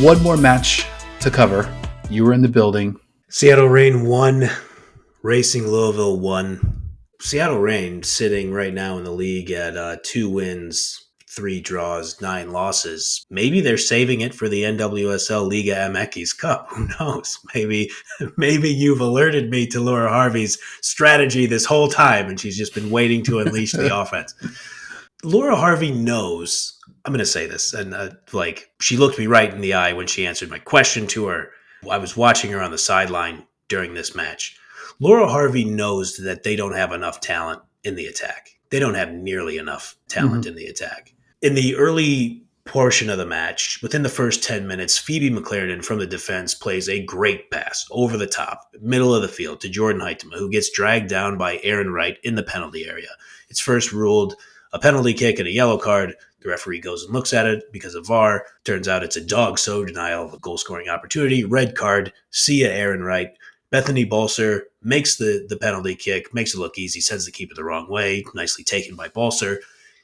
one more match to cover. You were in the building. Seattle Reign 1, Racing Louisville 1. Seattle Reign sitting right now in the league at 2 wins, 3 draws, 9 losses. Maybe they're saving it for the NWSL Liga MX Cup. Who knows? Maybe you've alerted me to Laura Harvey's strategy this whole time, and she's just been waiting to unleash the offense. Laura Harvey knows, I'm going to say this, and she looked me right in the eye when she answered my question to her. I was watching her on the sideline during this match. Laura Harvey knows that they don't have enough talent in the attack. They don't have nearly enough talent in the attack. In the early portion of the match, within the first 10 minutes, Phoebe McClernand from the defense plays a great pass over the top, middle of the field to Jordan Huitema, who gets dragged down by Aaron Wright in the penalty area. It's first ruled a penalty kick and a yellow card. The referee goes and looks at it because of VAR. Turns out it's a dog-so denial of a goal-scoring opportunity. Red card. See ya, Aaron Wright. Bethany Balser makes the penalty kick, makes it look easy, sends the keeper the wrong way. Nicely taken by Balser.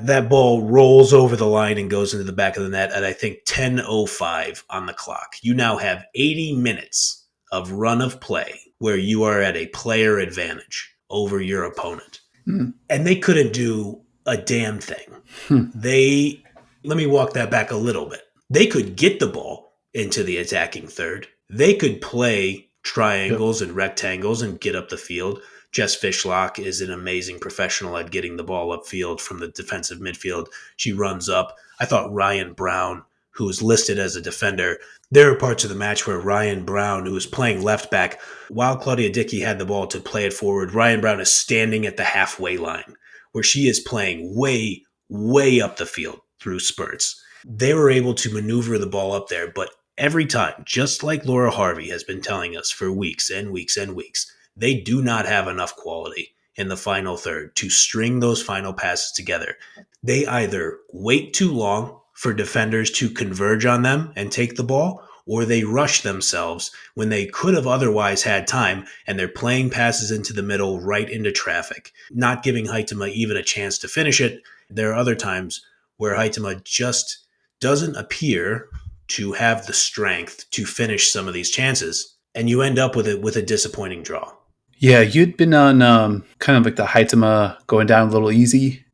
That ball rolls over the line and goes into the back of the net at, I think, 10:05 on the clock. You now have 80 minutes of run of play where you are at a player advantage over your opponent. And they couldn't do a damn thing. Let me walk that back a little bit. They could get the ball into the attacking third. They could play triangles and rectangles and get up the field. Jess Fishlock is an amazing professional at getting the ball upfield from the defensive midfield. She runs up. I thought Ryan Brown, who was listed as a defender, there were parts of the match where Ryan Brown, who was playing left back, while Claudia Dickey had the ball to play it forward, Ryan Brown is standing at the halfway line, where she is playing way, way up the field through spurts. They were able to maneuver the ball up there, but every time, just like Laura Harvey has been telling us for weeks and weeks and weeks, they do not have enough quality in the final third to string those final passes together. They either wait too long for defenders to converge on them and take the ball, or they rush themselves when they could have otherwise had time, and they're playing passes into the middle right into traffic, not giving Huitema even a chance to finish it. There are other times where Huitema just doesn't appear to have the strength to finish some of these chances, and you end up with a disappointing draw. Yeah, you'd been on kind of like the Huitema going down a little easy,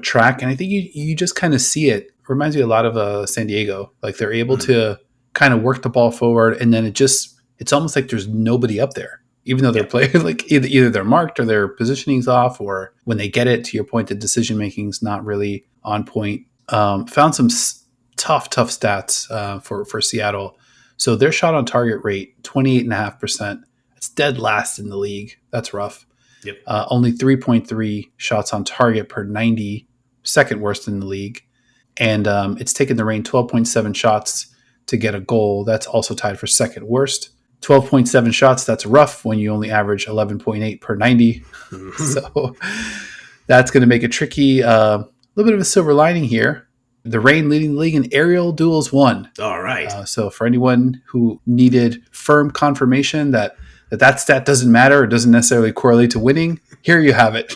track, and I think you just kind of see it. Reminds me a lot of San Diego. Like they're able to kind of work the ball forward, and then it's almost like there's nobody up there, even though they're playing like either they're marked or their positioning's off, or when they get it, to your point, the decision making's not really on point. Found some tough stats for Seattle. So their shot on target rate, 28.5%. It's dead last in the league. That's rough. Yep. Only 3.3 shots on target per 90, second worst in the league. And it's taken the Reign 12.7 shots to get a goal. That's also tied for second worst. 12.7 shots, that's rough when you only average 11.8 per 90. So that's going to make it tricky. A little bit of a silver lining here. The Reign leading the league in aerial duels won. All right. So for anyone who needed firm confirmation that stat doesn't matter or doesn't necessarily correlate to winning, here you have it.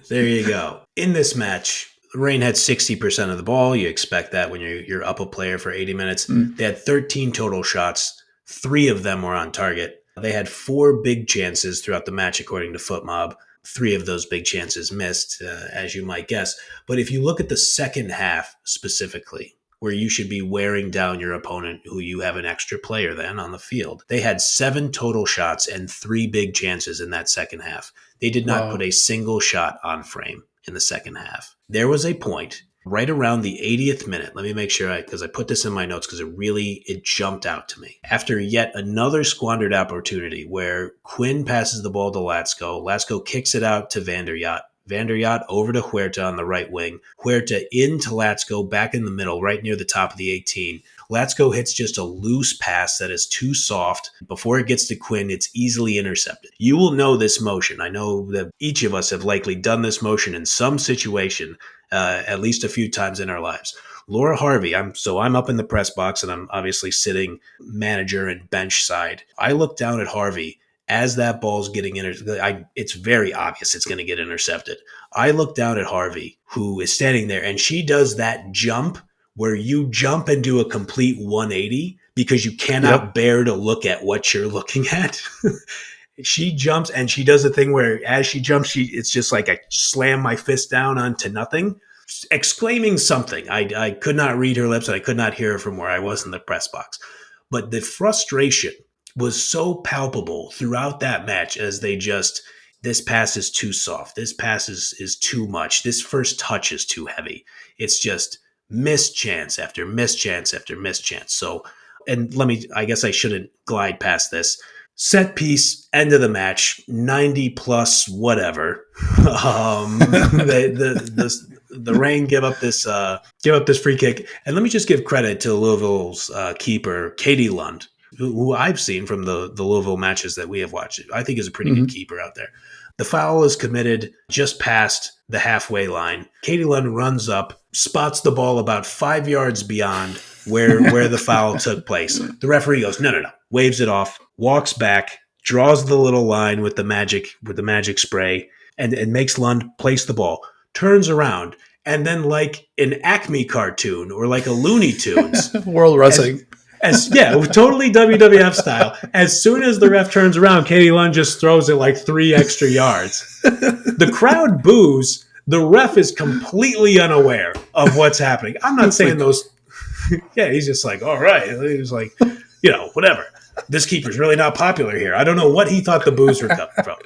There you go. In this match, the Reign had 60% of the ball. You expect that when you're up a player for 80 minutes. They had 13 total shots. 3 of them were on target. They had 4 big chances throughout the match, according to FootMob. 3 of those big chances missed, as you might guess. But if you look at the second half specifically, where you should be wearing down your opponent, who you have an extra player then on the field, they had 7 total shots and 3 big chances in that second half. They did not put a single shot on frame in the second half. There was a point right around the 80th minute. Let me make sure, because I put this in my notes because it jumped out to me. After yet another squandered opportunity where Quinn passes the ball to Latsko. Latsko kicks it out to Vanderyacht. Vanderyacht over to Huerta on the right wing. Huerta into Latsko back in the middle, right near the top of the 18. Latsko hits just a loose pass that is too soft. Before it gets to Quinn, it's easily intercepted. You will know this motion. I know that each of us have likely done this motion in some situation at least a few times in our lives. Laura Harvey, I'm up in the press box, and I'm obviously sitting manager and bench side. I look down at Harvey as that ball's getting it's very obvious it's going to get intercepted. I look down at Harvey, who is standing there, and she does that jump where you jump and do a complete 180 because you cannot bear to look at what you're looking at. She jumps and she does a thing where as she jumps, it's just like I slam my fist down onto nothing, exclaiming something. I could not read her lips and I could not hear her from where I was in the press box. But the frustration was so palpable throughout that match as they just, this pass is too soft. This pass is too much. This first touch is too heavy. It's just missed chance after missed chance after missed chance. So, and I guess I shouldn't glide past this. Set piece, end of the match, 90 plus whatever. The Reign give up this free kick, and let me just give credit to Louisville's keeper, Katie Lund, who I've seen from the Louisville matches that we have watched. I think is a pretty good keeper out there. The foul is committed just past the halfway line. Katie Lund runs up, spots the ball about 5 yards beyond where the foul took place. The referee goes, no, waves it off, walks back, draws the little line with the magic spray, and makes Lund place the ball, turns around, and then like an Acme cartoon or like a Looney Tunes. World Wrestling. Totally WWF style. As soon as the ref turns around, Katie Lund just throws it like 3 extra yards. The crowd boos. The ref is completely unaware of what's happening. I'm not saying those. Yeah, he's just like, all right. He's like, whatever. This keeper's really not popular here. I don't know what he thought the boos were coming from.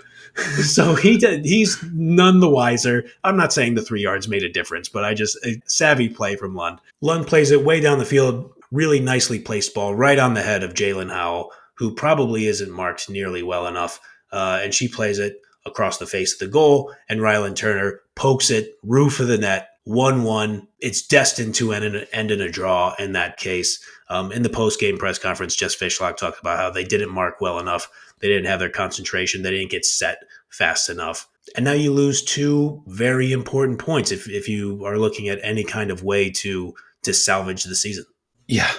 So he's none the wiser. I'm not saying the 3 yards made a difference, but a savvy play from Lund. Lund plays it way down the field. Really nicely placed ball right on the head of Jalen Howell, who probably isn't marked nearly well enough. And she plays it across the face of the goal, and Rylan Turner pokes it, roof of the net, 1-1. It's destined to end in a draw in that case. In the post-game press conference, Jess Fishlock talked about how they didn't mark well enough. They didn't have their concentration. They didn't get set fast enough. And now you lose 2 very important points if you are looking at any kind of way to salvage the season. Yeah,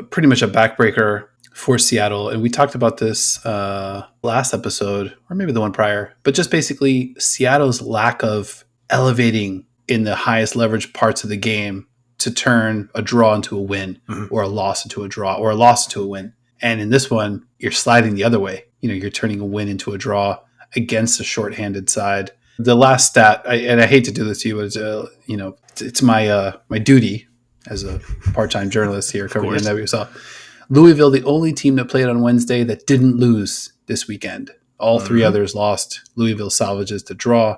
pretty much a backbreaker for Seattle. And we talked about this last episode, or maybe the one prior, but just basically Seattle's lack of elevating in the highest leverage parts of the game to turn a draw into a win, or a loss into a draw, or a loss into a win. And in this one, you're sliding the other way. You're turning a win into a draw against a shorthanded side. The last stat, and I hate to do this to you, but it's my duty as a part-time journalist here covering NWSL. Louisville, the only team that played on Wednesday that didn't lose this weekend. All 3 others lost. Louisville salvages the draw.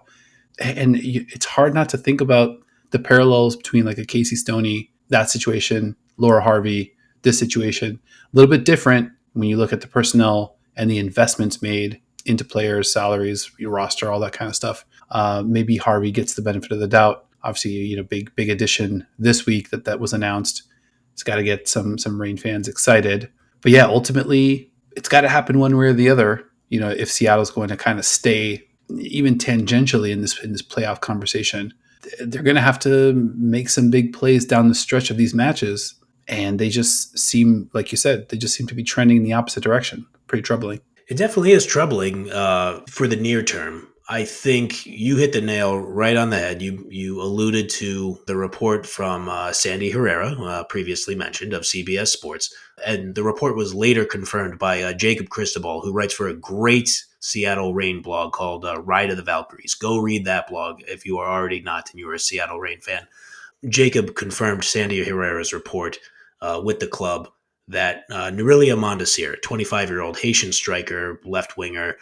And it's hard not to think about the parallels between like a Casey Stoney, that situation, Laura Harvey, this situation. A little bit different when you look at the personnel and the investments made into players, salaries, your roster, all that kind of stuff. Maybe Harvey gets the benefit of the doubt. Obviously, big addition this week that was announced. It's got to get some Reign fans excited. But yeah, ultimately, it's got to happen one way or the other. If Seattle's going to kind of stay even tangentially in this playoff conversation, they're going to have to make some big plays down the stretch of these matches. And they just seem, like you said, they just seem to be trending in the opposite direction. Pretty troubling. It definitely is troubling for the near term. I think you hit the nail right on the head. You alluded to the report from Sandy Herrera, previously mentioned, of CBS Sports. And the report was later confirmed by Jacob Cristobal, who writes for a great Seattle Reign blog called Ride of the Valkyries. Go read that blog if you are already not and you are a Seattle Reign fan. Jacob confirmed Sandy Herrera's report with the club that Nerelia Mondesir, 25-year-old Haitian striker, left winger,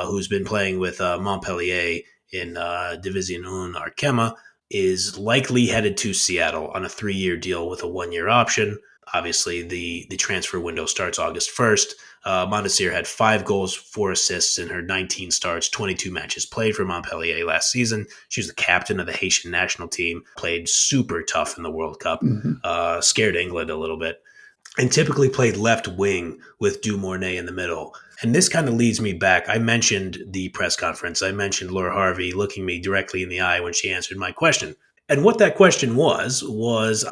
who's been playing with Montpellier in Division 1 Arkema, is likely headed to Seattle on a 3-year deal with a 1-year option. Obviously, the transfer window starts August 1st. Mondesir had 5 goals, 4 assists in her 19 starts, 22 matches played for Montpellier last season. She was the captain of the Haitian national team, played super tough in the World Cup, scared England a little bit, and typically played left wing with Dumornay in the middle. And this kind of leads me back. I mentioned the press conference. I mentioned Laura Harvey looking me directly in the eye when she answered my question. And what that question was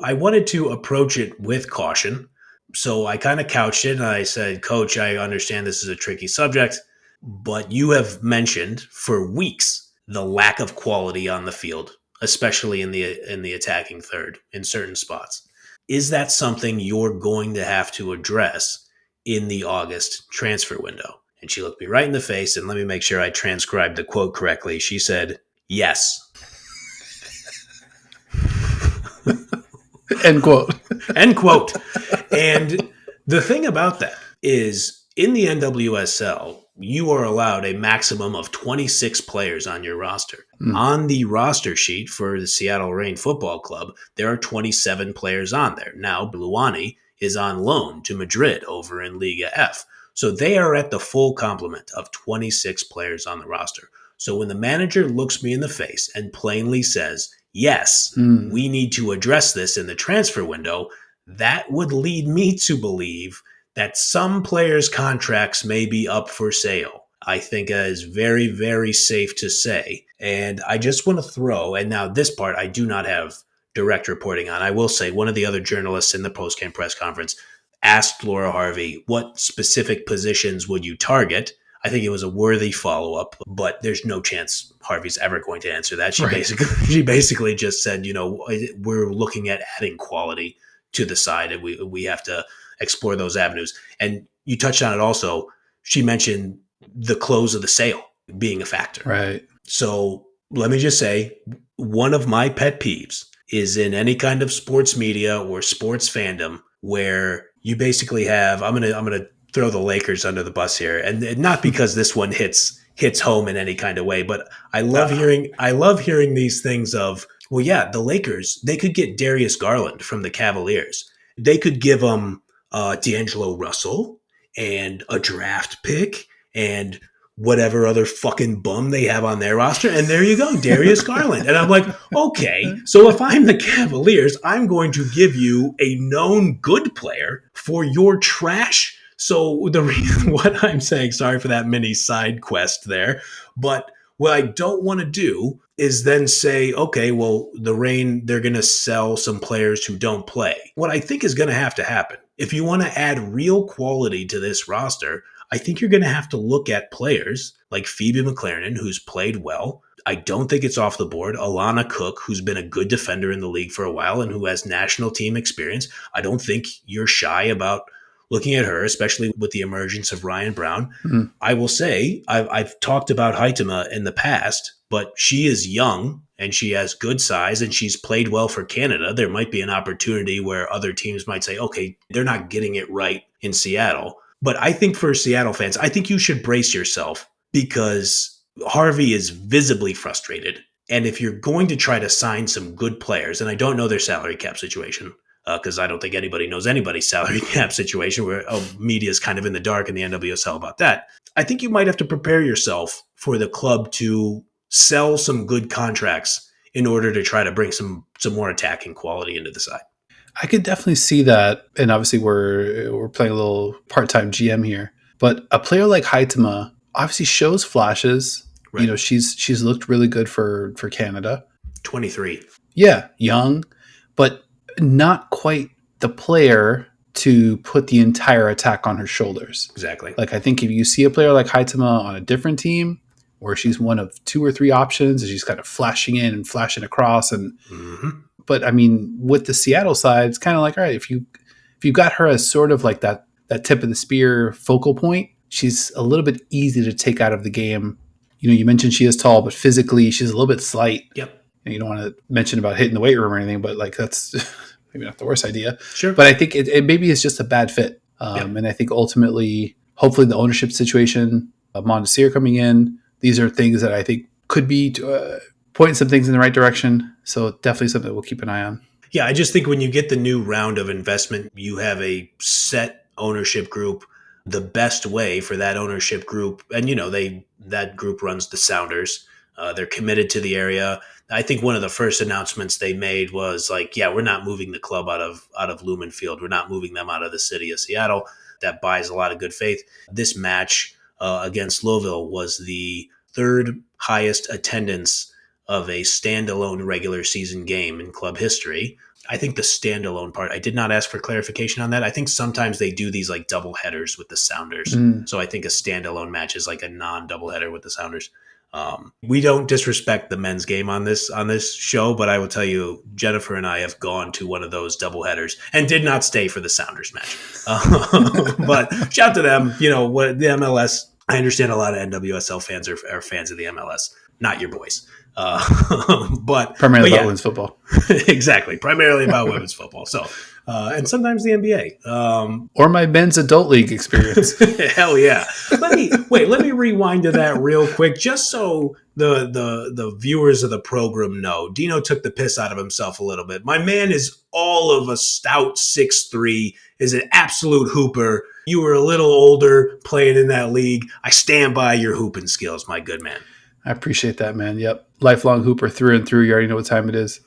I wanted to approach it with caution. So I kind of couched it and I said, Coach, I understand this is a tricky subject, but you have mentioned for weeks the lack of quality on the field, especially in the attacking third in certain spots. Is that something you're going to have to address in the August transfer window? And she looked me right in the face, and let me make sure I transcribed the quote correctly. She said, yes. End quote. End quote. And the thing about that is in the NWSL, you are allowed a maximum of 26 players on your roster. On the roster sheet for the Seattle Reign Football Club, there are 27 players on there. Now, Bluani is on loan to Madrid over in Liga F. So they are at the full complement of 26 players on the roster. So when the manager looks me in the face and plainly says, yes, we need to address this in the transfer window, that would lead me to believe that some players' contracts may be up for sale. I think that is very, very safe to say. And I just want to throw, and now this part I do not have direct reporting on. I will say one of the other journalists in the post-game press conference asked Laura Harvey, what specific positions would you target? I think it was a worthy follow-up, but there's no chance Harvey's ever going to answer that. She basically just said, we're looking at adding quality to the side, and we have to explore those avenues. And you touched on it also. She mentioned the close of the sale being a factor. Right. So let me just say, one of my pet peeves is in any kind of sports media or sports fandom where you basically have, I'm gonna throw the Lakers under the bus here, and not because this one hits home in any kind of way, but I love hearing these things of, well, yeah, the Lakers, they could get Darius Garland from the Cavaliers. They could give him D'Angelo Russell and a draft pick and whatever other fucking bum they have on their roster. And there you go, Darius Garland. And I'm like, okay, so if I'm the Cavaliers, I'm going to give you a known good player for your trash. So the reason what I'm saying, sorry for that mini side quest there, but what I don't want to do is then say, okay, well, the Reign, they're going to sell some players who don't play. What I think is going to happen, if you want to add real quality to this roster, I think you're going to have to look at players like Phoebe McLaren, who's played well. I don't think it's off the board. Alana Cook, who's been a good defender in the league for a while and who has national team experience. I don't think you're shy about looking at her, especially with the emergence of Ryan Brown. I will say, I've talked about Haitama in the past, but she is young and she has good size and she's played well for Canada. There might be an opportunity where other teams might say, okay, they're not getting it right in Seattle. But I think for Seattle fans, I think you should brace yourself because Harvey is visibly frustrated. And if you're going to try to sign some good players, and I don't know their salary cap situation, because I don't think anybody knows anybody's salary cap situation where media is kind of in the dark in the NWSL about that. I think you might have to prepare yourself for the club to sell some good contracts in order to try to bring some more attacking quality into the side. I could definitely see that. And obviously we're playing a little part-time GM here, but a player like Haitama obviously shows flashes. Right. She's looked really good for Canada. 23. Yeah. Young, but not quite the player to put the entire attack on her shoulders. Exactly. Like, I think if you see a player like Haitama on a different team where she's one of 2 or 3 options and she's kind of flashing in and flashing across and but I mean, with the Seattle side, it's kind of like, all right, if you got her as sort of like that tip of the spear focal point, she's a little bit easy to take out of the game. You mentioned she is tall, but physically she's a little bit slight. Yep. And you don't want to mention about hitting the weight room or anything, but like that's maybe not the worst idea. Sure. But I think it maybe is just a bad fit. And I think ultimately, hopefully the ownership situation of Mondesir coming in, these are things that I think could be pointing some things in the right direction. So definitely something we'll keep an eye on. Yeah, I just think when you get the new round of investment, you have a set ownership group. The best way for that ownership group, and that group runs the Sounders. They're committed to the area. I think one of the first announcements they made was like, yeah, we're not moving the club out of Lumen Field. We're not moving them out of the city of Seattle. That buys a lot of good faith. This match against Louisville was the 3rd highest attendance of a standalone regular season game in club history. I think the standalone part, I did not ask for clarification on that. I think sometimes they do these like double headers with the Sounders. So I think a standalone match is like a non-double header with the Sounders. We don't disrespect the men's game on this show, but I will tell you, Jennifer and I have gone to one of those doubleheaders and did not stay for the Sounders match. But shout to them. What the MLS. I understand a lot of NWSL fans are fans of the MLS, not your boys. But primarily about women's football. Exactly, primarily about women's football. So, and sometimes the NBA, or my men's adult league experience. Hell yeah! Let me rewind to that real quick, just so the viewers of the program know. Dino took the piss out of himself a little bit. My man is all of a stout 6'3", is an absolute hooper. You were a little older playing in that league. I stand by your hooping skills, my good man. I appreciate that, man. Yep. Lifelong hooper through and through. You already know what time it is.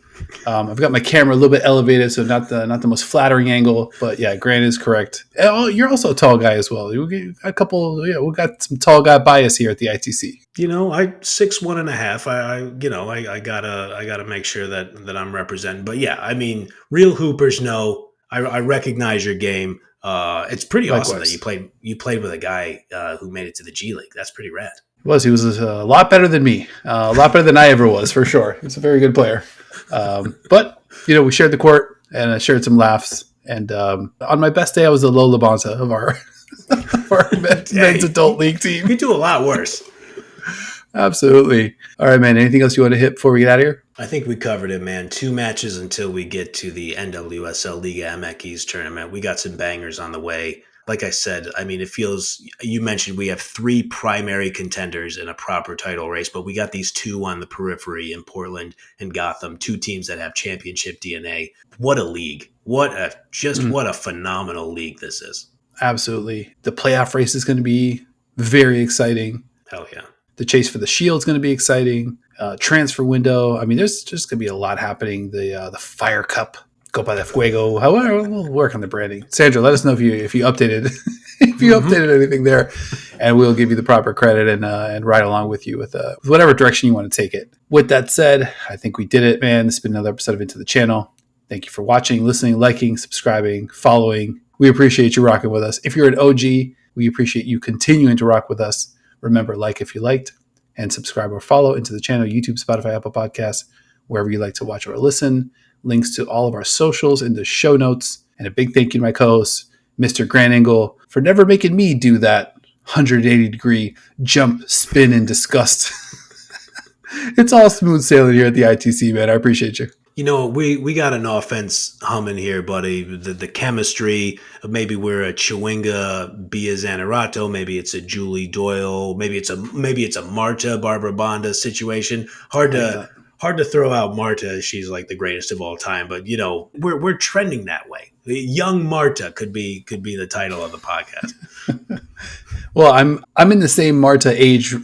I've got my camera a little bit elevated, so not the most flattering angle, but yeah, Grant is correct. Oh, you're also a tall guy as well. We got some tall guy bias here at the ITC. I 6'1.5". I gotta make sure that I'm representing. But yeah, I mean, real hoopers know. I recognize your game. It's pretty awesome that you played with a guy who made it to the G League. That's pretty rad. He was a lot better than me, a lot better than I ever was, for sure. He's a very good player. But we shared the court and I shared some laughs. And on my best day, I was the Lola Bonza of our men's adult league team. You do a lot worse. Absolutely. All right, man. Anything else you want to hit before we get out of here? I think we covered it, man. 2 matches until we get to the NWSL Liga MX tournament. We got some bangers on the way. Like I said, I mean, you mentioned we have 3 primary contenders in a proper title race, but we got these 2 on the periphery in Portland and Gotham, 2 teams that have championship DNA. What a league. What a phenomenal league this is. Absolutely. The playoff race is going to be very exciting. Hell yeah. The chase for the Shield is going to be exciting. Transfer window. I mean, there's just going to be a lot happening. The Fire Cup, Copa de Fuego. However, we'll work on the branding. Sandra, let us know if you updated updated anything there, and we'll give you the proper credit and ride along with you with whatever direction you want to take it. With that said, I think we did it, man. This has been another episode of Into the Channel. Thank you for watching, listening, liking, subscribing, following. We appreciate you rocking with us. If you're an OG, we appreciate you continuing to rock with us. Remember, like if you liked, and subscribe or follow Into the Channel, YouTube, Spotify, Apple Podcasts, wherever you like to watch or listen. Links to all of our socials in the show notes. And a big thank you to my co-host, Mr. Grant Engel, for never making me do that 180-degree jump, spin, and disgust. It's all smooth sailing here at the ITC, man. I appreciate you. We got an offense humming here, buddy. The chemistry, maybe we're a Chewinga Bia Zanerato, maybe it's a Julie Doyle, maybe it's a Marta Barbara Bonda situation. Hard to throw out Marta. She's like the greatest of all time, but we're trending that way. Young Marta could be the title of the podcast. Well, I'm in the same Marta age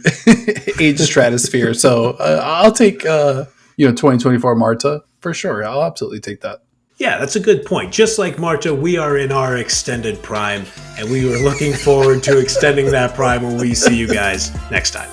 stratosphere, so I'll take 2024 Marta. For sure. I'll absolutely take that. Yeah, that's a good point. Just like Marta, we are in our extended prime, and we are looking forward to extending that prime when we see you guys next time.